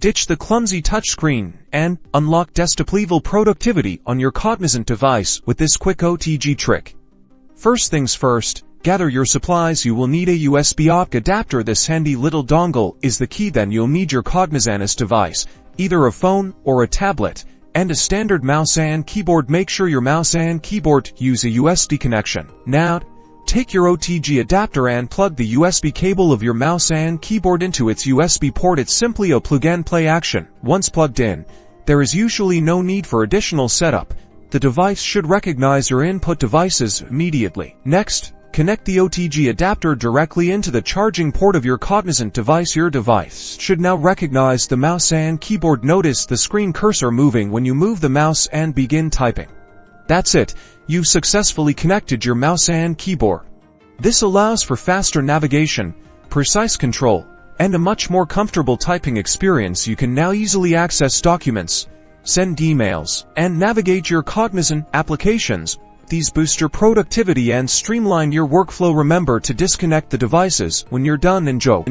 Ditch the clumsy touchscreen and unlock desktop-level productivity on your Cognizant device with this quick OTG trick. First things first, gather your supplies. You will need a USB Otg adapter. This handy little dongle is the key. Then you'll need your Cognizant-issued device, either a phone or a tablet, and a standard mouse and keyboard. Make sure your mouse and keyboard use a USB connection. Now, take your OTG adapter and plug the USB cable of your mouse and keyboard into its USB port. It's simply a plug-and-play action. Once plugged in, there is usually no need for additional setup. The device should recognize your input devices immediately. Next, connect the OTG adapter directly into the charging port of your Cognizant device. Your device should now recognize the mouse and keyboard. Notice the screen cursor moving when you move the mouse and begin typing. That's it. You've successfully connected your mouse and keyboard. This allows for faster navigation, precise control, and a much more comfortable typing experience. You can now easily access documents, send emails, and navigate your Cognizant applications. These boost your productivity and streamline your workflow. Remember to disconnect the devices when you're done. Enjoy.